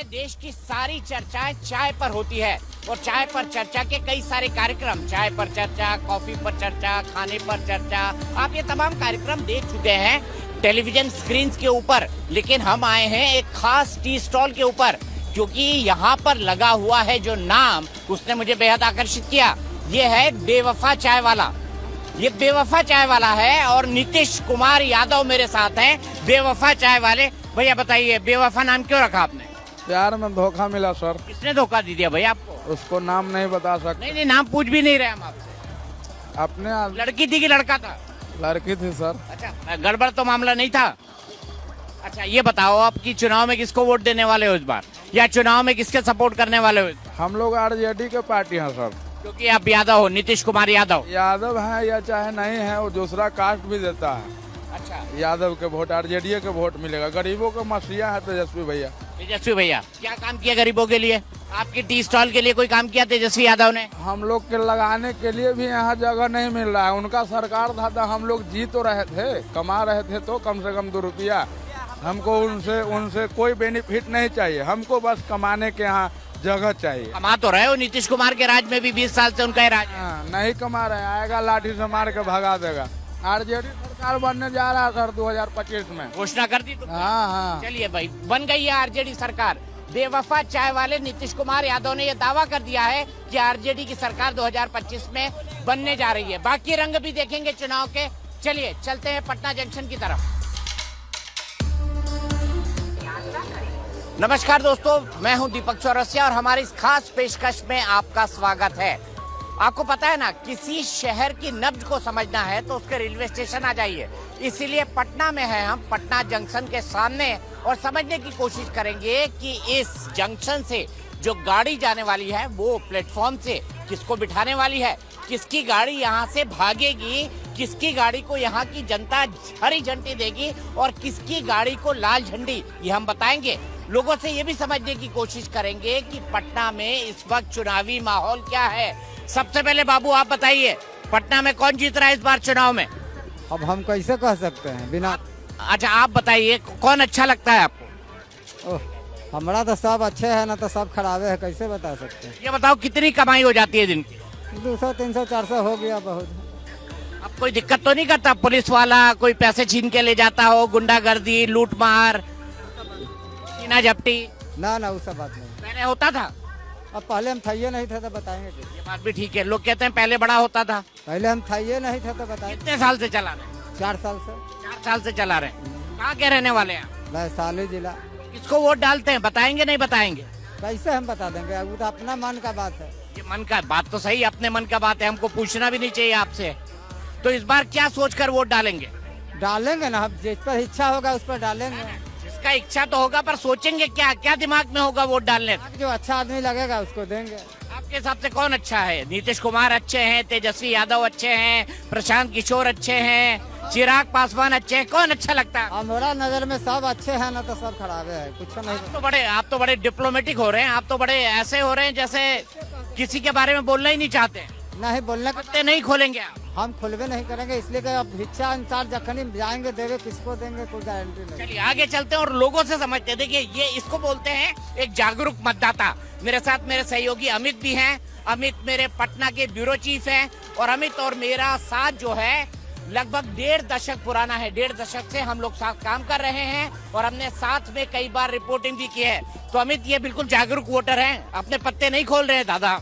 में देश की सारी चर्चाएं चाय पर होती है और चाय पर चर्चा के कई सारे कार्यक्रम, चाय पर चर्चा, कॉफी पर चर्चा, खाने पर चर्चा, आप ये तमाम कार्यक्रम देख चुके हैं टेलीविजन स्क्रीन के ऊपर। लेकिन हम आए हैं एक खास टी स्टॉल के ऊपर, क्योंकि यहाँ पर लगा हुआ है जो नाम, उसने मुझे बेहद आकर्षित किया। ये है बेवफा चाय वाला। ये बेवफा चाय वाला है और नीतीश कुमार यादव मेरे साथ हैं, बेवफा चाय वाले। भैया बताइए, बेवफा नाम क्यों रखा आपने? प्यार में धोखा मिला सर। किसने धोखा दे दिया भैया आपको? उसको नाम नहीं बता सकते। नहीं नहीं, नाम पूछ भी नहीं रहे हम आपसे। अपने लड़की थी कि लड़का था? लड़की थी सर। अच्छा, गड़बड़ तो मामला नहीं था। अच्छा ये बताओ, आपकी चुनाव में किसको वोट देने वाले हो इस बार, या चुनाव में किसके सपोर्ट करने वाले हो? हम लोग आरजेडी के पार्टी हैं सर। क्योंकि आप यादव हो, नीतीश कुमार यादव। यादव है या चाहे नहीं है, वो दूसरा कास्ट भी देता है। अच्छा, यादव के वोट, आरजेडी के वोट मिलेगा। गरीबों का मसीहा है तेजस्वी भैया। तेजस्वी भैया क्या काम किया गरीबों के लिए? आपकी टी स्टॉल के लिए कोई काम किया तेजस्वी यादव ने? हम लोग के लगाने के लिए भी यहाँ जगह नहीं मिल रहा है। उनका सरकार था तो हम लोग जी तो रहे थे, कमा रहे थे, तो कम से कम 2 रुपया। हमको उनसे कोई बेनिफिट नहीं चाहिए, हमको बस कमाने के यहाँ जगह चाहिए। कमा तो रहे हो, नीतीश कुमार के राज में भी 20 साल से उनका ही राज है। नहीं कमा रहे, आएगा लाठी से मार के भगा देगा। आरजेडी सरकार बनने जा रहा है सर 2025 में। घोषणा कर दी तुमने? हाँ। चलिए भाई, बन गई है आरजेडी सरकार। बेवफा चाय वाले नीतीश कुमार यादव ने यह दावा कर दिया है कि आरजेडी की सरकार 2025 में बनने जा रही है। बाकी रंग भी देखेंगे चुनाव के। चलिए चलते हैं पटना जंक्शन की तरफ। नमस्कार दोस्तों, मैं हूं दीपक चौरसिया और हमारी इस खास पेशकश में आपका स्वागत है। आपको पता है ना, किसी शहर की नब्ज को समझना है तो उसके रेलवे स्टेशन आ जाइए। इसीलिए पटना में है हम, पटना जंक्शन के सामने, और समझने की कोशिश करेंगे कि इस जंक्शन से जो गाड़ी जाने वाली है वो प्लेटफॉर्म से किसको बिठाने वाली है, किसकी गाड़ी यहाँ से भागेगी, किसकी गाड़ी को यहाँ की जनता हरी झंडी देगी और किसकी गाड़ी को लाल झंडी, ये हम बताएंगे। लोगों से ये भी समझने की कोशिश करेंगे कि पटना में इस वक्त चुनावी माहौल क्या है। सबसे पहले बाबू आप बताइए, पटना में कौन जीत रहा है इस बार चुनाव में? अब हम कैसे कह सकते हैं बिना। अच्छा आप बताइए, कौन अच्छा लगता है आपको? हमारा तो सब अच्छे है ना, तो सब खराबे है, कैसे बता सकते हैं। ये बताओ कितनी कमाई हो जाती है दिन की? 200, 300, 400 हो गया बहुत। अब कोई दिक्कत तो नहीं करता पुलिस वाला, कोई पैसे छीन के ले जाता हो, गुंडागर्दी, लूटमार, छीना झपटी? ना ना, वो सब बात नहीं। पहले होता था? अब पहले हम थाइए नहीं थे तो बताएंगे। ये बात भी ठीक है, लोग कहते हैं पहले बड़ा होता था। पहले हम थाइए नहीं थे तो बताएंगे। कितने साल से चला रहे? 4 साल से। 4 साल से चला रहे। कहाँ के रहने वाले हैं? वैशाली जिला। किसको वोट डालते हैं, बताएंगे नहीं बताएंगे? कैसे हम बता देंगे, वो तो अपना मन का बात है। ये मन का बात तो सही, अपने मन का बात है, हमको पूछना भी नहीं चाहिए आपसे। तो इस बार क्या सोचकर वोट डालेंगे? डालेंगे ना, हम जिस पर इच्छा होगा उस पर डालेंगे। जिसका इच्छा तो होगा, पर सोचेंगे क्या, क्या दिमाग में होगा वोट डालने? जो अच्छा आदमी लगेगा उसको देंगे। आपके हिसाब से कौन अच्छा है? नीतीश कुमार अच्छे हैं, तेजस्वी यादव अच्छे हैं, प्रशांत किशोर अच्छे हैं, चिराग पासवान अच्छे हैं, कौन अच्छा लगता है? हमारा नजर में सब अच्छे हैं ना, तो सब खराबे है, कुछ नहीं। आप तो बड़े डिप्लोमेटिक हो रहे हैं, आप तो बड़े ऐसे हो रहे हैं जैसे किसी के बारे में बोलना ही नहीं चाहते। नहीं बोलने पत्ते नहीं खोलेंगे आप? हम खुलवे नहीं करेंगे, इसलिए कि अब इच्छा अनुसार जखनी जाएंगे देवे, किसको देंगे कोई गारंटी नहीं। चलिए आगे चलते हैं और लोगों से समझते हैं। देखिए ये इसको बोलते हैं एक जागरूक मतदाता। मेरे साथ मेरे सहयोगी अमित भी हैं। अमित मेरे पटना के ब्यूरो चीफ हैं और अमित और मेरा साथ जो है लगभग 1.5 दशक पुराना है। 1.5 दशक से हम लोग साथ काम कर रहे हैं और हमने साथ में कई बार रिपोर्टिंग भी की है। तो अमित ये बिल्कुल जागरूक वोटर हैं, अपने पत्ते नहीं खोल रहे हैं दादा।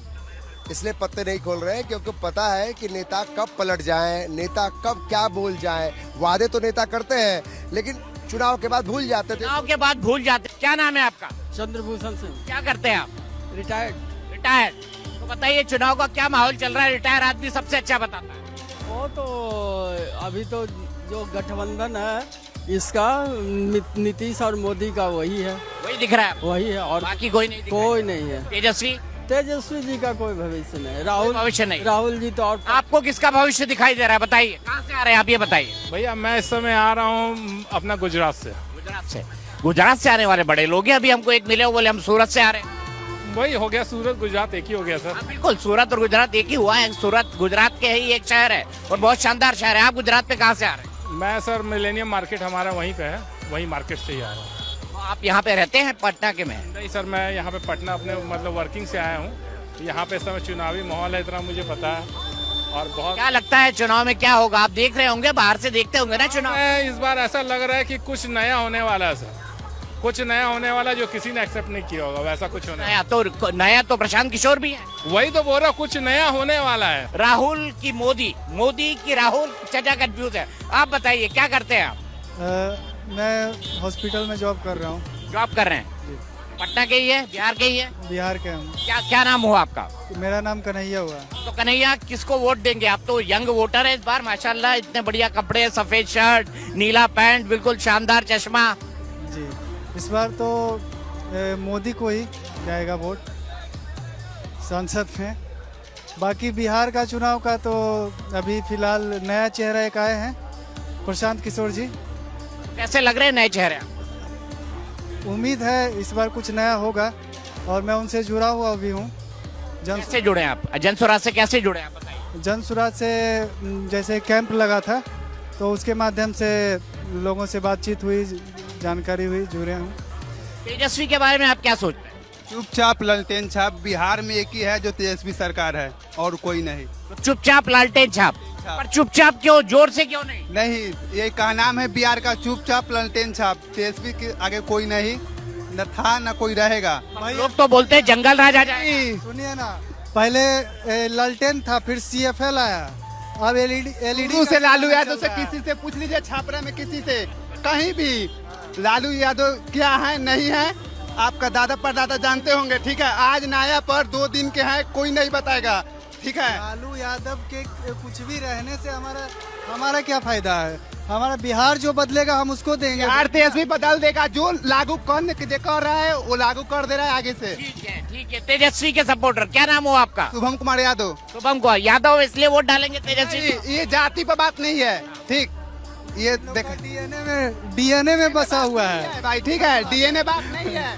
इसलिए पत्ते नहीं खोल रहे हैं क्योंकि पता है कि नेता कब पलट जाएं, नेता कब क्या बोल जाएं। वादे तो नेता करते हैं लेकिन चुनाव के बाद भूल जाते थे। चुनाव के बाद भूल जाते। क्या नाम है आपका? चंद्रभूषण सिंह। क्या करते हैं आप? रिटायर्ड। रिटायर्ड। तो बताइए चुनाव का क्या माहौल चल रहा है? रिटायर आदमी सबसे अच्छा बताता है। वो तो अभी तो जो गठबंधन है इसका नीतीश और मोदी का वही है, वही दिख रहा है, वही है और बाकी कोई नहीं दिख रहा है। कोई नहीं है। तेजस्वी जी का कोई भविष्य नहीं। भविष्य नहीं। राहुल जी तो और आपको किसका भविष्य दिखाई दे रहा है? बताइए कहाँ से आ रहे हैं आप, ये बताइए। भैया मैं इस समय आ रहा हूँ अपना गुजरात से। गुजरात से आने वाले बड़े लोग हैं। अभी हमको एक मिले, वो बोले हम सूरत से आ रहे हैं। वही हो गया, सूरत गुजरात एक ही हो गया सर। हाँ, बिल्कुल सूरत और गुजरात एक ही हुआ है। सूरत गुजरात के ही एक शहर है और बहुत शानदार शहर है। आप गुजरात पे कहाँ से आ रहे हैं? मैं सर मिलेनियम मार्केट हमारा वहीं पे है, वहीं मार्केट से ही आ रहा हूँ। आप यहाँ पे रहते हैं पटना के में? नहीं सर, मैं यहाँ पे पटना अपने मतलब वर्किंग से आया हूँ। यहाँ पे इस समय चुनावी माहौल है, इतना मुझे पता है। और बहुत क्या लगता है चुनाव में क्या होगा? आप देख रहे होंगे, बाहर से देखते होंगे ना चुनाव। इस बार ऐसा लग रहा है कि कुछ नया होने वाला है सर, कुछ नया होने वाला जो किसी ने एक्सेप्ट नहीं किया होगा, वैसा कुछ होने नया तो प्रशांत किशोर भी है। वही तो बोल रहा, कुछ नया होने वाला है। राहुल की मोदी, मोदी की राहुल, चचा कंफ्यूज है। आप बताइए क्या करते हैं आप? मैं हॉस्पिटल में जॉब कर रहा हूँ। जॉब कर रहे हैं? पटना के ही है, बिहार के ही है? बिहार के हम। क्या क्या नाम हुआ आपका? मेरा नाम कन्हैया हुआ। तो कन्हैया, किसको वोट देंगे? आप तो यंग वोटर है इस बार, माशाल्लाह, इतने बढ़िया कपड़े, सफेद शर्ट, नीला पैंट, बिल्कुल शानदार चश्मा। जी, इस बार तो मोदी को ही जाएगा वोट संसद में। बाकी बिहार का चुनाव का तो अभी फिलहाल नया चेहरा एक आए हैं, प्रशांत किशोर जी। कैसे लग रहे हैं नए चेहरे? उम्मीद है इस बार कुछ नया होगा और मैं उनसे जुड़ा हुआ भी हूँ। कैसे जुड़े आप? जनसुराज से कैसे जुड़े आप बताइए? जनसुराज से जैसे कैंप लगा था तो उसके माध्यम से लोगों से बातचीत हुई, जानकारी हुई, जुड़े हूँ। तेजस्वी के बारे में आप क्या सोचते हैं? चुपचाप ललटेन छाप। बिहार में एक ही है जो तेजस्वी सरकार है और कोई नहीं। तो चुपचाप लालटेन छाप, पर चुपचाप क्यों, जोर से क्यों नहीं? नहीं, ये का नाम है बिहार का, चुपचाप ललटेन छाप। तेजस्वी के आगे कोई नहीं, न था न कोई रहेगा। लोग तो बोलते हैं जंगल राज आ जाए। सुनिए ना, पहले लालटेन था, फिर CFL आया, अब LED से लालू यादव से किसी से पूछ लीजिए, छापरा में किसी से, कहीं भी लालू यादव क्या है नहीं है, आपका दादा परदादा जानते होंगे। ठीक है, आज नया पर 2 दिन के हैं, कोई नहीं बताएगा। ठीक है, लालू यादव के कुछ भी रहने से हमारा क्या फायदा है? हमारा बिहार जो बदलेगा हम उसको देंगे। बिहार तेजस्वी बदल देगा, जो लागू कर रहा है वो लागू कर दे रहा है आगे से। ठीक है, ठीक है। तेजस्वी के सपोर्टर, क्या नाम हो आपका? शुभम कुमार यादव। शुभम कुमार यादव, इसलिए वोट डालेंगे तेजस्वी को? ये जाति पर बात नहीं है, ठीक, ये देख DNA में बसा हुआ है भाई। ठीक है, DNA बात नहीं है।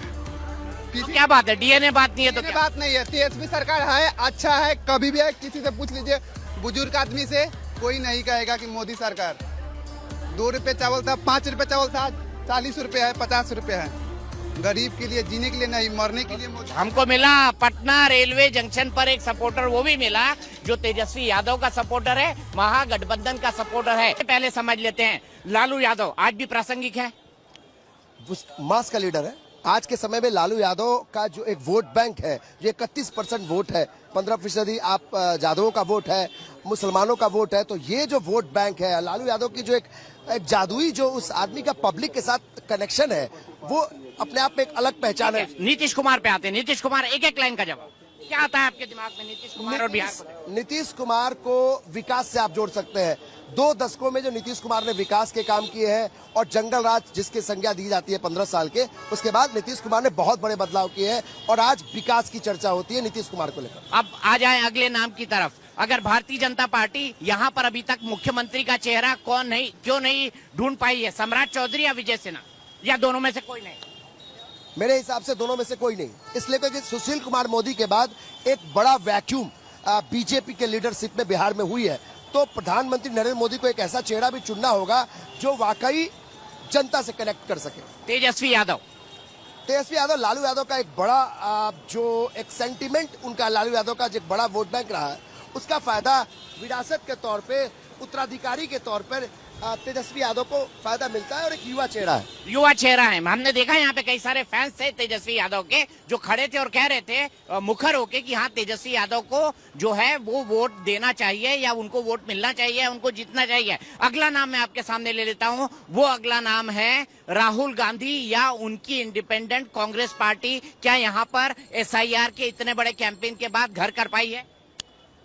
तो क्या बात है? DNA बात नहीं है तो क्या बात नहीं है। तेजस्वी सरकार है, अच्छा है, कभी भी है, किसी से पूछ लीजिए, बुजुर्ग आदमी से, कोई नहीं कहेगा कि मोदी सरकार। 2 रुपए चावल था, 5 रुपए चावल था, 40 रुपए है, 50 रुपए है। गरीब के लिए, जीने के लिए नहीं, मरने के लिए मोदी। हमको मिला पटना रेलवे जंक्शन पर एक सपोर्टर, वो भी मिला जो तेजस्वी यादव का सपोर्टर है, महागठबंधन का सपोर्टर है। पहले समझ लेते हैं, लालू यादव आज भी प्रासंगिक है? मास का लीडर है। आज के समय में लालू यादव का जो एक वोट बैंक है, जो 31% वोट है, 15% आप यादवों का वोट है, मुसलमानों का वोट है, तो ये जो वोट बैंक है लालू यादव की, जो एक जादुई जो उस आदमी का पब्लिक के साथ कनेक्शन है, वो अपने आप में एक अलग पहचान है। नीतीश कुमार पे आते हैं। नीतीश कुमार, एक लाइन का जवाब क्या आता है आपके दिमाग में? नीतीश कुमार और बिहार को? नीतीश कुमार को विकास से आप जोड़ सकते हैं। 2 दशकों में जो नीतीश कुमार ने विकास के काम किए हैं और जंगल राज जिसकी संज्ञा दी जाती है 15 साल के, उसके बाद नीतीश कुमार ने बहुत बड़े बदलाव किए हैं और आज विकास की चर्चा होती है नीतीश कुमार को लेकर। अब आ जाए अगले नाम की तरफ। अगर भारतीय जनता पार्टी यहाँ पर अभी तक मुख्यमंत्री का चेहरा क्यों नहीं ढूंढ पाई है? सम्राट चौधरी या विजय सिन्हा, या दोनों में से कोई नहीं? मेरे हिसाब से दोनों में से कोई नहीं, इसलिए क्योंकि सुशील कुमार मोदी के बाद एक बड़ा वैक्यूम बीजेपी के लीडरशिप में बिहार में हुई है। तो प्रधानमंत्री नरेंद्र मोदी को एक ऐसा चेहरा भी चुनना होगा जो वाकई जनता से कनेक्ट कर सके। तेजस्वी यादव लालू यादव का एक बड़ा जो एक सेंटिमेंट उनका, लालू यादव का जो एक बड़ा वोट बैंक रहा है, उसका फायदा विरासत के तौर पे, उत्तराधिकारी के तौर पर तेजस्वी यादव को फायदा मिलता है और एक युवा चेहरा है। हमने देखा यहाँ पे कई सारे फैंस थे तेजस्वी यादव के, जो खड़े थे और कह रहे थे मुखर होके कि हाँ, तेजस्वी यादव को जो है वो वोट देना चाहिए या उनको वोट मिलना चाहिए, उनको जीतना चाहिए। अगला नाम मैं आपके सामने ले लेता हूँ, वो अगला नाम है राहुल गांधी या उनकी इंडिपेंडेंट कांग्रेस पार्टी। क्या यहाँ पर SIR के इतने बड़े कैंपेन के बाद घर कर पाई है?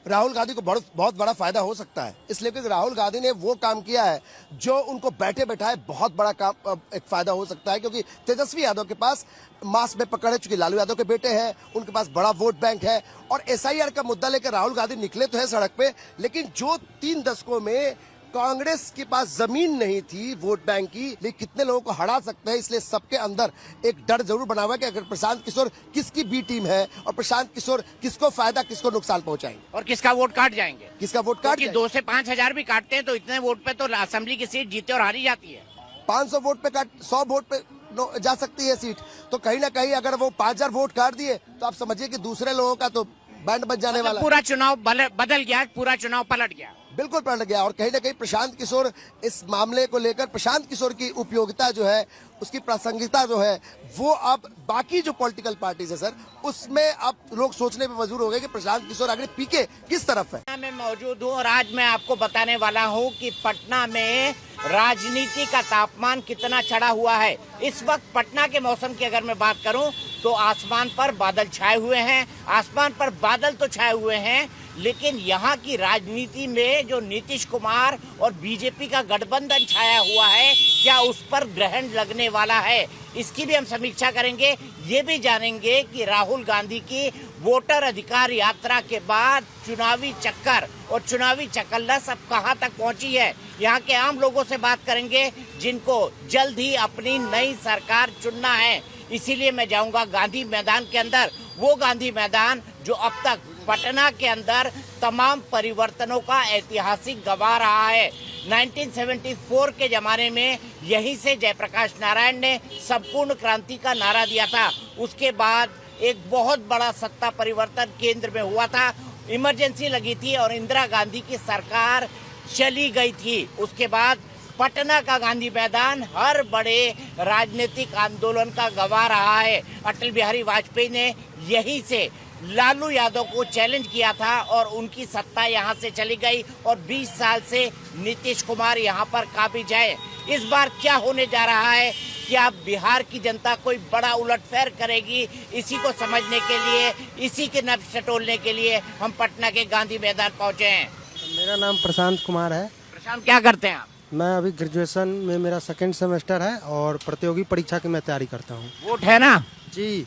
राहुल गांधी को बहुत बड़ा फायदा हो सकता है, इसलिए क्योंकि राहुल गांधी ने वो काम किया है जो उनको बैठे बैठाए बहुत बड़ा काम, एक फायदा हो सकता है। क्योंकि तेजस्वी यादव के पास मास में पकड़ है, चूंकि लालू यादव के बेटे हैं, उनके पास बड़ा वोट बैंक है। और SIR का मुद्दा लेकर राहुल गांधी निकले तो है सड़क पे, लेकिन जो 3 दशकों में कांग्रेस के पास जमीन नहीं थी वोट बैंक की, लेकिन कितने लोगों को हरा सकते हैं, इसलिए सबके अंदर एक डर जरूर बना हुआ है कि अगर प्रशांत किशोर किसकी बी टीम है और प्रशांत किशोर किसको फायदा, किसको नुकसान पहुंचाएंगे और किसका वोट काट जाएंगे। 2 से 5 हजार भी काटते हैं तो इतने वोट पे तो असेंबली की सीट जीते और हारी जाती है। 500 वोट पे 100 वोट पे जा सकती है सीट। तो कहीं ना कहीं अगर वो 5000 वोट काट दिए तो आप समझिए कि दूसरे लोगों का तो बैंड बज जाने वाला है। पूरा चुनाव बदल गया, पूरा चुनाव पलट गया। बिल्कुल पलट गया। और कहीं ना कहीं प्रशांत किशोर इस मामले को लेकर, प्रशांत किशोर की उपयोगिता जो है, उसकी प्रासंगिकता जो है, वो अब बाकी जो पॉलिटिकल पार्टीज है सर, उसमें अब लोग सोचने पे मजबूर हो गए कि प्रशांत किशोर आगे पीके किस तरफ है। मैं मौजूद हूँ और आज मैं आपको बताने वाला हूँ कि पटना में राजनीति का तापमान कितना चढ़ा हुआ है। इस वक्त पटना के मौसम की अगर मैं बात करूं तो आसमान पर बादल छाए हुए हैं। आसमान पर बादल तो छाए हुए हैं, लेकिन यहाँ की राजनीति में जो नीतीश कुमार और बीजेपी का गठबंधन छाया हुआ है, क्या उस पर ग्रहण लगने वाला है, इसकी भी हम समीक्षा करेंगे। ये भी जानेंगे कि राहुल गांधी की वोटर अधिकार यात्रा के बाद चुनावी चक्कर और चुनावी चकल्लस अब कहां तक पहुंची है। यहाँ के आम लोगों से बात करेंगे जिनको जल्द ही अपनी नई सरकार चुनना है। इसीलिए मैं जाऊंगा गांधी मैदान के अंदर, वो गांधी मैदान जो अब तक पटना के अंदर तमाम परिवर्तनों का ऐतिहासिक गवाह रहा है। 1974 के जमाने में यहीं से जयप्रकाश नारायण ने संपूर्ण क्रांति का नारा दिया था। उसके बाद एक बहुत बड़ा सत्ता परिवर्तन केंद्र में हुआ था, इमरजेंसी लगी थी और इंदिरा गांधी की सरकार चली गई थी। उसके बाद पटना का गांधी मैदान हर बड़े राजनीतिक आंदोलन का गवाह रहा है। अटल बिहारी वाजपेयी ने यहीं से लालू यादव को चैलेंज किया था और उनकी सत्ता यहां से चली गई और 20 साल से नीतीश कुमार यहां पर काबिज है। इस बार क्या होने जा रहा है, क्या बिहार की जनता कोई बड़ा उलटफेर करेगी, इसी को समझने के लिए, इसी के नब्ज टटोलने के लिए हम पटना के गांधी मैदान पहुंचे हैं। मेरा नाम प्रशांत कुमार है। प्रशांत, क्या करते हैं आप? मैं अभी ग्रेजुएशन में, मेरा सेकंड सेमेस्टर है और प्रतियोगी परीक्षा की मैं तैयारी करता हूँ। वोट है ना? जी।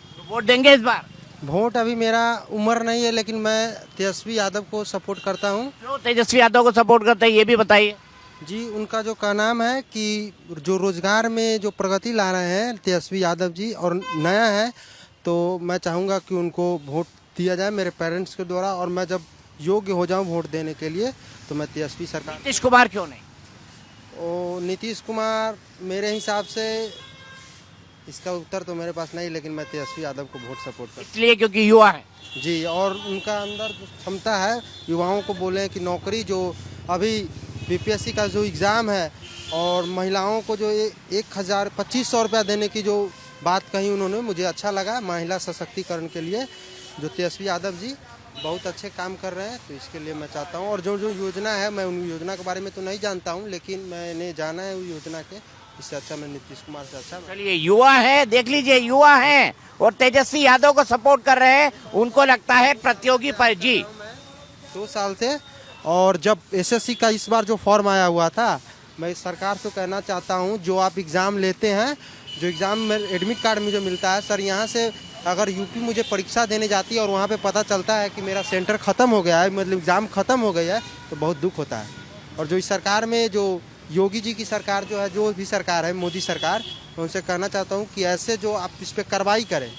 तो वोट देंगे इस बार? वोट अभी मेरा उम्र नहीं है, लेकिन मैं तेजस्वी यादव को सपोर्ट करता हूँ। क्यों तेजस्वी यादव को सपोर्ट करते हैं, ये भी बताइए। जी, उनका जो का नाम है कि जो रोजगार में जो प्रगति ला रहे हैं तेजस्वी यादव जी, और नया है, तो मैं चाहूँगा कि उनको वोट दिया जाए मेरे पेरेंट्स के द्वारा, और मैं जब योग्य हो जाऊँ वोट देने के लिए तो मैं तेजस्वी सरकार। नीतीश कुमार क्यों नहीं? नीतीश कुमार मेरे हिसाब से, इसका उत्तर तो मेरे पास नहीं, लेकिन मैं तेजस्वी यादव को वोट सपोर्ट करता हूँ। इसलिए क्योंकि युवा है। जी, और उनका अंदर जो क्षमता है, युवाओं को बोले कि नौकरी, जो अभी बीपीएससी का जो एग्ज़ाम है और महिलाओं को जो 1,2500 रुपया देने की जो बात कही उन्होंने, मुझे अच्छा लगा। महिला सशक्तिकरण के लिए जो तेजस्वी यादव जी बहुत अच्छे काम कर रहे हैं, तो इसके लिए मैं चाहता हूँ। और जो जो योजना है, मैं उन योजना के बारे में तो नहीं जानता हूँ, लेकिन मैंने जाना है उस योजना के, इससे अच्छा मैं नीतीश कुमार से अच्छा। चलिए, युवा है, देख लीजिए, युवा है और तेजस्वी यादव को सपोर्ट कर रहे हैं। उनको लगता है प्रतियोगी पर। जी, 2 साल से, और जब एसएससी का इस बार जो फॉर्म आया हुआ था, मैं सरकार से कहना चाहता हूँ, जो आप एग्ज़ाम लेते हैं, जो एग्ज़ाम में एडमिट कार्ड मुझे मिलता है सर, यहाँ से अगर यूपी मुझे परीक्षा देने जाती है और वहाँ पे पता चलता है कि मेरा सेंटर ख़त्म हो गया है, मतलब एग्ज़ाम ख़त्म हो गया है, तो बहुत दुख होता है। और जो इस सरकार में, जो योगी जी की सरकार जो है, जो भी सरकार है, मोदी सरकार, मैं उनसे कहना चाहता हूँ कि ऐसे जो आप इस पर कार्रवाई करें,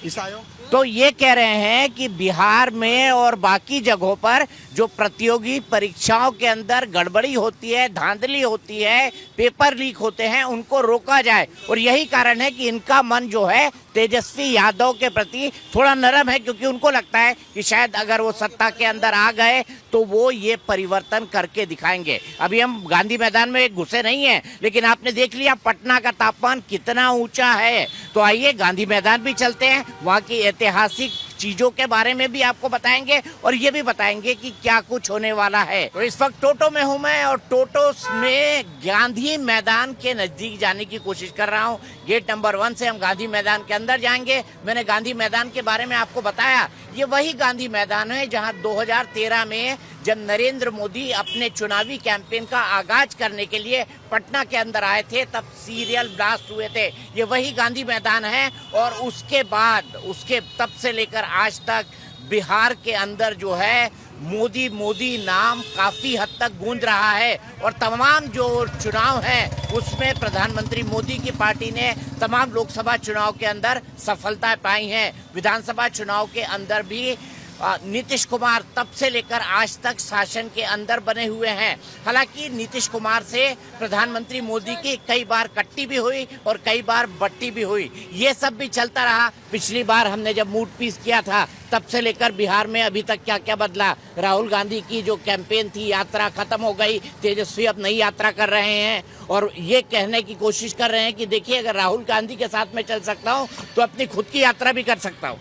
इस आयोग। तो ये कह रहे हैं कि बिहार में और बाकी जगहों पर जो प्रतियोगी परीक्षाओं के अंदर गड़बड़ी होती है, धांधली होती है, पेपर लीक होते हैं, उनको रोका जाए। और यही कारण है कि इनका मन जो है तेजस्वी यादव के प्रति थोड़ा नरम है, क्योंकि उनको लगता है कि शायद अगर वो सत्ता के अंदर आ गए तो वो ये परिवर्तन करके दिखाएंगे। अभी हम गांधी मैदान में घुसे नहीं है, लेकिन आपने देख लिया पटना का तापमान कितना ऊंचा है। तो आइए गांधी मैदान भी चलते हैं, वहाँ की ऐतिहासिक चीजों के बारे में भी आपको बताएंगे और ये भी बताएंगे कि क्या कुछ होने वाला है। तो इस वक्त टोटो में हूं मैं और टोटो में गांधी मैदान के नजदीक जाने की कोशिश कर रहा हूं। गेट नंबर 1 से हम गांधी मैदान के अंदर जाएंगे। मैंने गांधी मैदान के बारे में आपको बताया, ये वही गांधी मैदान है जहां 2013 में जब नरेंद्र मोदी अपने चुनावी कैंपेन का आगाज करने के लिए पटना के अंदर आए थे, तब सीरियल ब्लास्ट हुए थे। ये वही गांधी मैदान है और उसके बाद, उसके तब से लेकर आज तक बिहार के अंदर जो है मोदी मोदी नाम काफी हद तक गूंज रहा है। और तमाम जो चुनाव हैं उसमें प्रधानमंत्री मोदी की पार्टी ने तमाम लोकसभा चुनाव के अंदर सफलता पाई है। विधानसभा चुनाव के अंदर भी नीतीश कुमार तब से लेकर आज तक शासन के अंदर बने हुए हैं। हालांकि नीतीश कुमार से प्रधानमंत्री मोदी की कई बार कट्टी भी हुई और कई बार बट्टी भी हुई, ये सब भी चलता रहा। पिछली बार हमने जब मूड पीस किया था तब से लेकर बिहार में अभी तक क्या क्या बदला। राहुल गांधी की जो कैंपेन थी, यात्रा खत्म हो गई, तेजस्वी अब नई यात्रा कर रहे हैं और ये कहने की कोशिश कर रहे हैं कि देखिए अगर राहुल गांधी के साथ में चल सकता हूँ तो अपनी खुद की यात्रा भी कर सकता हूँ।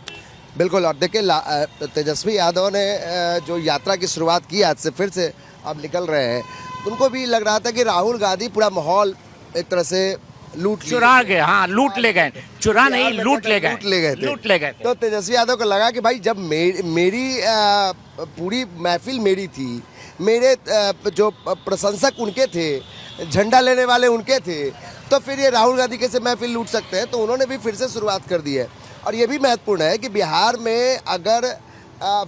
बिल्कुल। और देखिए तेजस्वी यादव ने जो यात्रा की शुरुआत की आज से फिर से अब निकल रहे हैं, उनको भी लग रहा था कि राहुल गांधी पूरा माहौल एक तरह से चुरा गए। हाँ, लूट ले गए, चुरा नहीं, लूट ले गए। तो तेजस्वी यादव को लगा कि भाई जब मेरी पूरी महफिल मेरी थी, मेरे जो प्रशंसक उनके थे, झंडा लेने वाले उनके थे, तो फिर ये राहुल गांधी कैसे महफिल लूट सकते हैं। तो उन्होंने भी फिर से शुरुआत कर दी है। और ये भी महत्वपूर्ण है कि बिहार में अगर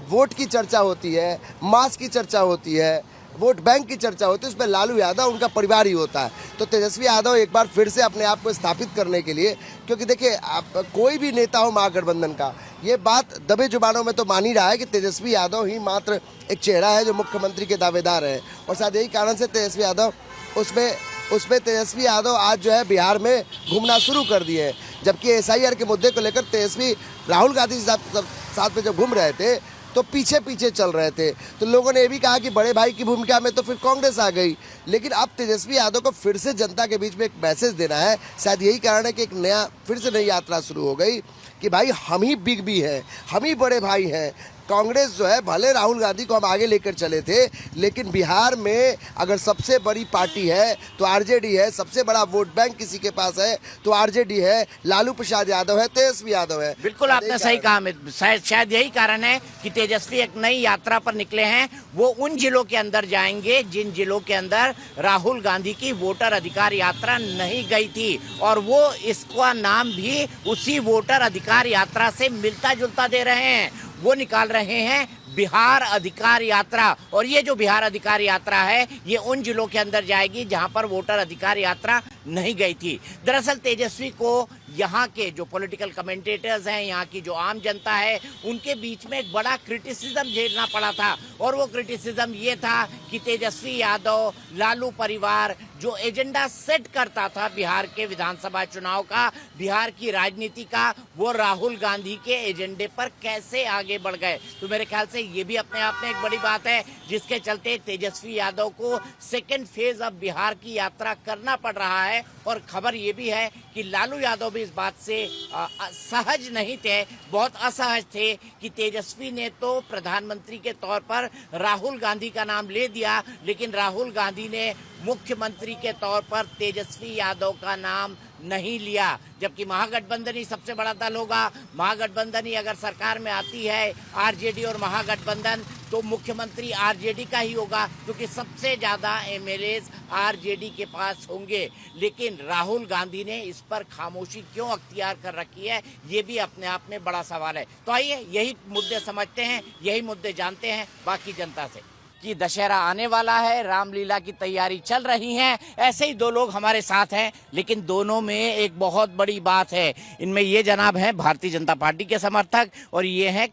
वोट की चर्चा होती है, मास की चर्चा होती है, वोट बैंक की चर्चा होती है, उसमें लालू यादव उनका परिवार ही होता है। तो तेजस्वी यादव एक बार फिर से अपने आप को स्थापित करने के लिए, क्योंकि देखिए आप कोई भी नेता हो महागठबंधन का, ये बात दबे जुबानों में तो मान ही रहा है कि तेजस्वी यादव ही मात्र एक चेहरा है जो मुख्यमंत्री के दावेदार है। और शायद यही कारण से तेजस्वी यादव उसमें तेजस्वी यादव आज जो है बिहार में घूमना शुरू कर दिए हैं। जबकि SIR के मुद्दे को लेकर तेजस्वी राहुल गांधी के साथ में जब घूम रहे थे तो पीछे पीछे चल रहे थे। तो लोगों ने ये भी कहा कि बड़े भाई की भूमिका में तो फिर कांग्रेस आ गई। लेकिन अब तेजस्वी यादव को फिर से जनता के बीच में एक मैसेज देना है। शायद यही कारण है कि एक फिर से नई यात्रा शुरू हो गई कि भाई हम ही बिग बी हैं, हम ही बड़े भाई हैं। कांग्रेस जो है, भले राहुल गांधी को हम आगे लेकर चले थे, लेकिन बिहार में अगर सबसे बड़ी पार्टी है तो आरजेडी है, सबसे बड़ा वोट बैंक किसी के पास है तो आरजेडी है, लालू प्रसाद यादव है, तेजस्वी यादव है। बिल्कुल आपने सही कहा। शायद यही कारण है कि तेजस्वी एक नई यात्रा पर निकले हैं। वो उन जिलों के अंदर जाएंगे जिन जिलों के अंदर राहुल गांधी की वोटर अधिकार यात्रा नहीं गई थी, और वो इसका नाम भी उसी वोटर अधिकार यात्रा से मिलता जुलता दे रहे हैं। वो निकाल रहे हैं बिहार अधिकार यात्रा। और ये जो बिहार अधिकार यात्रा है, ये उन जिलों के अंदर जाएगी जहां पर वोटर अधिकार यात्रा नहीं गई थी। दरअसल तेजस्वी को यहाँ के जो पॉलिटिकल कमेंटेटर्स हैं, यहाँ की जो आम जनता है, उनके बीच में एक बड़ा क्रिटिसिज्म झेलना पड़ा था। और वो क्रिटिसिज्म ये था कि तेजस्वी यादव, लालू परिवार जो एजेंडा सेट करता था बिहार के विधानसभा चुनाव का, बिहार की राजनीति का, वो राहुल गांधी के एजेंडे पर कैसे आगे बढ़ गए। तो मेरे ख्याल से ये भी अपने आप में एक बड़ी बात है, जिसके चलते तेजस्वी यादव को सेकेंड फेज अब बिहार की यात्रा करना पड़ रहा है। और खबर ये भी है कि लालू यादव भी इस बात से सहज नहीं थे, बहुत असहज थे कि तेजस्वी ने तो प्रधानमंत्री के तौर पर राहुल गांधी का नाम ले दिया, लेकिन राहुल गांधी ने मुख्यमंत्री के तौर पर तेजस्वी यादव का नाम नहीं लिया। जबकि महागठबंधन ही सबसे बड़ा दल होगा, महागठबंधन ही अगर सरकार में आती है, आरजेडी और महागठबंधन, तो मुख्यमंत्री आरजेडी का ही होगा, क्योंकि सबसे ज्यादा MLAs आरजेडी के पास होंगे। लेकिन राहुल गांधी ने इस पर खामोशी क्यों अख्तियार कर रखी है, ये भी अपने आप में बड़ा सवाल है। तो आइए यही मुद्दे समझते हैं, यही मुद्दे जानते हैं बाकी जनता से कि दशहरा आने वाला है, रामलीला की तैयारी चल रही है। ऐसे ही दो लोग हमारे साथ हैं, लेकिन दोनों में एक बहुत बड़ी बात है। इनमें ये जनाब हैं भारतीय जनता पार्टी के समर्थक और ये हैं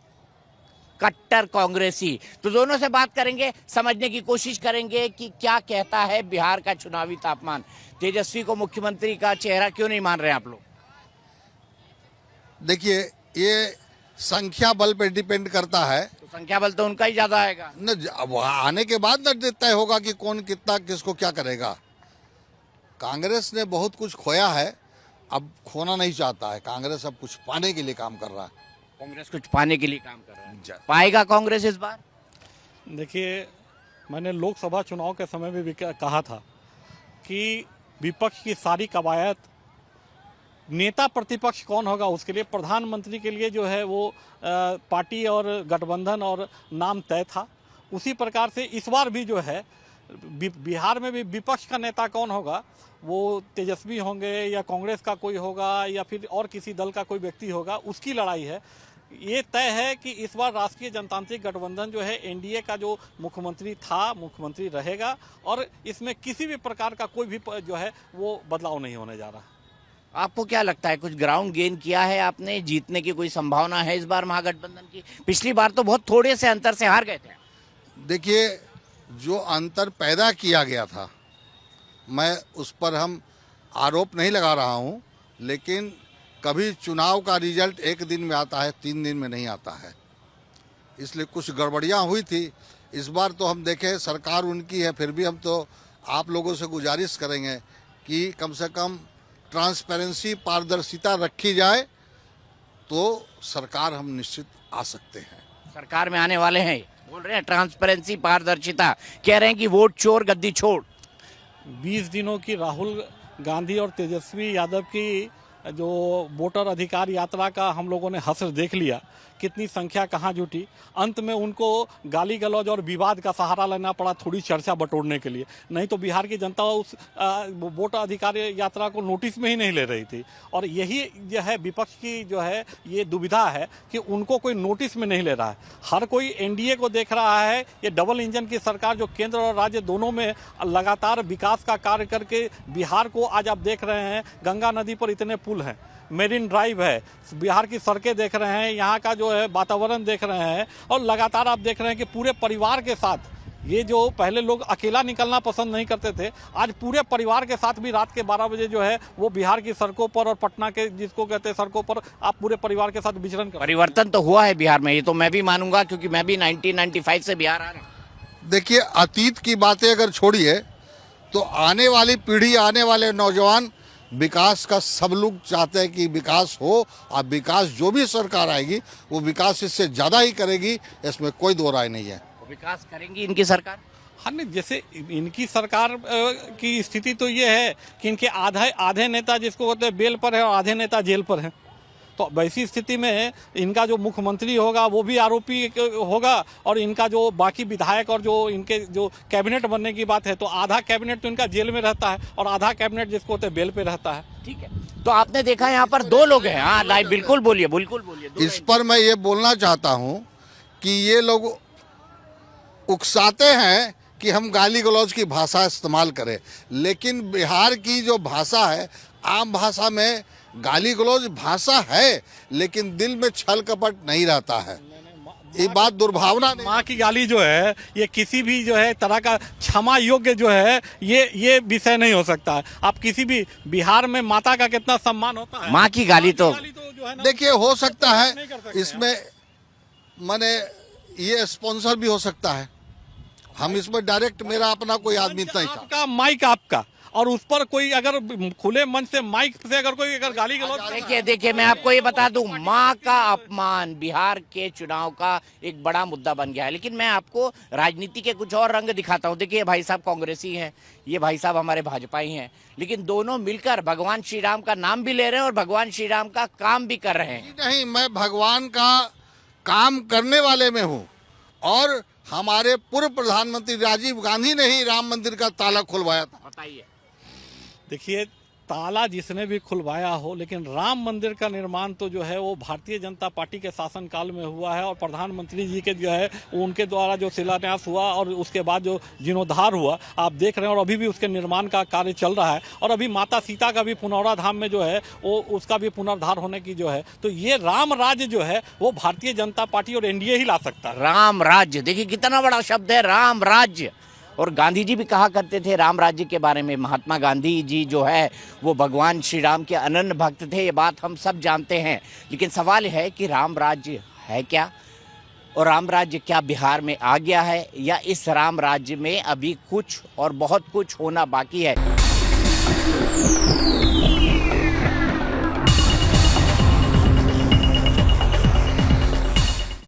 कट्टर कांग्रेसी। तो दोनों से बात करेंगे, समझने की कोशिश करेंगे कि क्या कहता है बिहार का चुनावी तापमान। तेजस्वी को मुख्यमंत्री का चेहरा क्यों नहीं मान रहे आप लोग? देखिए, ये संख्या बल पे डिपेंड करता है। तो संख्या बल तो उनका ही ज्यादा आएगा न, अब आने के बाद न तय होगा कि कौन कितना किसको क्या करेगा। कांग्रेस ने बहुत कुछ खोया है, अब खोना नहीं चाहता है। कांग्रेस अब कुछ पाने के लिए काम कर रहा है। कांग्रेस कुछ पाने के लिए काम कर रहा है। पाएगा कांग्रेस इस बार? देखिए, मैंने लोकसभा चुनाव के समय में भी कहा था कि विपक्ष की सारी कवायद, नेता प्रतिपक्ष कौन होगा उसके लिए, प्रधानमंत्री के लिए जो है वो पार्टी और गठबंधन और नाम तय था। उसी प्रकार से इस बार भी जो है बिहार में भी विपक्ष का नेता कौन होगा, वो तेजस्वी होंगे या कांग्रेस का कोई होगा या फिर और किसी दल का कोई व्यक्ति होगा, उसकी लड़ाई है। ये तय है कि इस बार राष्ट्रीय जनतांत्रिक गठबंधन जो है एनडीए का जो मुख्यमंत्री था, मुख्यमंत्री रहेगा और इसमें किसी भी प्रकार का कोई भी जो है वो बदलाव नहीं होने जा रहा। आपको क्या लगता है, कुछ ग्राउंड गेन किया है आपने? जीतने की कोई संभावना है इस बार महागठबंधन की? पिछली बार तो बहुत थोड़े से अंतर से हार गए थे। देखिए, जो अंतर पैदा किया गया था, मैं उस पर हम आरोप नहीं लगा रहा हूं, लेकिन कभी चुनाव का रिजल्ट एक दिन में आता है, 3 दिन में नहीं आता है, इसलिए कुछ गड़बड़ियां हुई थी। इस बार तो हम देखें, सरकार उनकी है, फिर भी हम तो आप लोगों से गुजारिश करेंगे कि कम से कम ट्रांसपेरेंसी, पारदर्शिता रखी जाए तो सरकार हम निश्चित आ सकते हैं। सरकार में आने वाले हैं, बोल रहे हैं ट्रांसपेरेंसी, पारदर्शिता, कह रहे हैं कि वोट चोर गद्दी छोड़। 20 दिनों की राहुल गांधी और तेजस्वी यादव की जो वोटर अधिकार यात्रा का हम लोगों ने हश्र देख लिया, कितनी संख्या कहाँ जुटी। अंत में उनको गाली गलौज और विवाद का सहारा लेना पड़ा थोड़ी चर्चा बटोरने के लिए, नहीं तो बिहार की जनता उस वोटर अधिकार यात्रा को नोटिस में ही नहीं ले रही थी। और यही जो है विपक्ष की जो है ये दुविधा है कि उनको कोई नोटिस में नहीं ले रहा है। हर कोई एनडीए को देख रहा है, ये डबल इंजन की सरकार जो केंद्र और राज्य दोनों में लगातार विकास का कार्य करके बिहार को आज आप देख रहे हैं, गंगा नदी पर इतने पुल हैं, मेरिन ड्राइव है, बिहार की सड़कें देख रहे हैं, यहाँ का जो है वातावरण देख रहे हैं, और लगातार आप देख रहे हैं कि पूरे परिवार के साथ, ये जो पहले लोग अकेला निकलना पसंद नहीं करते थे, आज पूरे परिवार के साथ भी रात के 12 बजे जो है वो बिहार की सड़कों पर और पटना के जिसको कहते हैं सड़कों पर आप पूरे परिवार के साथ विचरण कर। परिवर्तन तो हुआ है बिहार में, ये तो मैं भी मानूंगा, क्योंकि मैं भी 1995 से बिहार आ रहा हूँ। देखिए, अतीत की बातें अगर छोड़िए तो आने वाली पीढ़ी, आने वाले नौजवान विकास का सब लोग चाहते हैं कि विकास हो। अब विकास जो भी सरकार आएगी वो विकास इससे ज़्यादा ही करेगी, इसमें कोई दो राय नहीं है। विकास करेंगी इनकी सरकार? हाँ, नहीं, जैसे इनकी सरकार की स्थिति तो ये है कि इनके आधे नेता जिसको कहते हैं बेल पर है और आधे नेता जेल पर हैं। तो वैसी स्थिति में इनका जो मुख्यमंत्री होगा वो भी आरोपी होगा, और इनका जो बाकी विधायक और जो इनके जो कैबिनेट बनने की बात है, तो आधा कैबिनेट तो इनका जेल में रहता है और आधा कैबिनेट जिसको होते हैं बेल पे रहता है। ठीक है, तो आपने देखा यहाँ पर 2 लोग हैं। हाँ, लाइव, बिल्कुल बोलिए, बिल्कुल बोलिए। इस पर मैं ये बोलना चाहता हूँ कि ये लोग उकसाते हैं कि हम गाली गलौज की भाषा इस्तेमाल करें, लेकिन बिहार की जो भाषा है, आम भाषा में गाली गलौज भाषा है, लेकिन दिल में छल कपट नहीं रहता है। ये बात दुर्भावना नहीं। माँ की गाली जो है ये किसी भी जो है तरह का क्षमा योग्य जो है ये विषय नहीं हो सकता है। आप किसी भी बिहार में माता का कितना सम्मान होता है, माँ की गाली तो जो है ना, देखिए, हो सकता है इसमें माने ये स्पॉन्सर भी हो सकता है। हम इसमें डायरेक्ट, मेरा अपना कोई आदमी नहीं था, आपका माइक आपका, और उस पर कोई अगर खुले मंच से माइक से अगर कोई गाली गलौज। देखिए मैं आपको ये बता दूं, माँ का अपमान बिहार के चुनाव का एक बड़ा मुद्दा बन गया है। लेकिन मैं आपको राजनीति के कुछ और रंग दिखाता हूँ। देखिए, भाई साहब कांग्रेसी हैं, ये भाई साहब हमारे भाजपाई हैं, लेकिन दोनों मिलकर भगवान श्री राम का नाम भी ले रहे हैं और भगवान श्री राम का काम भी कर रहे हैं। नहीं, मैं भगवान का काम करने वाले में हूँ, और हमारे पूर्व प्रधानमंत्री राजीव गांधी ने ही राम मंदिर का ताला खुलवाया था। बताइए, देखिए, ताला जिसने भी खुलवाया हो, लेकिन राम मंदिर का निर्माण तो जो है वो भारतीय जनता पार्टी के शासनकाल में हुआ है, और प्रधानमंत्री जी के जो है उनके द्वारा जो शिलान्यास हुआ और उसके बाद जो जीर्णोद्धार हुआ आप देख रहे हैं, और अभी भी उसके निर्माण का कार्य चल रहा है। और अभी माता सीता का भी पुनौरा धाम में जो है वो उसका भी पुनर्धार होने की जो है, तो ये राम राज्य जो है वो भारतीय जनता पार्टी और एनडीए ही ला सकता है। राम राज्य, देखिए कितना बड़ा शब्द है, राम राज्य। और गांधी जी भी कहा करते थे राम राज्य के बारे में। महात्मा गांधी जी जो है वो भगवान श्री राम के अनन्य भक्त थे, ये बात हम सब जानते हैं। लेकिन सवाल है कि राम राज्य है क्या, और राम राज्य क्या बिहार में आ गया है, या इस राम राज्य में अभी कुछ और बहुत कुछ होना बाकी है।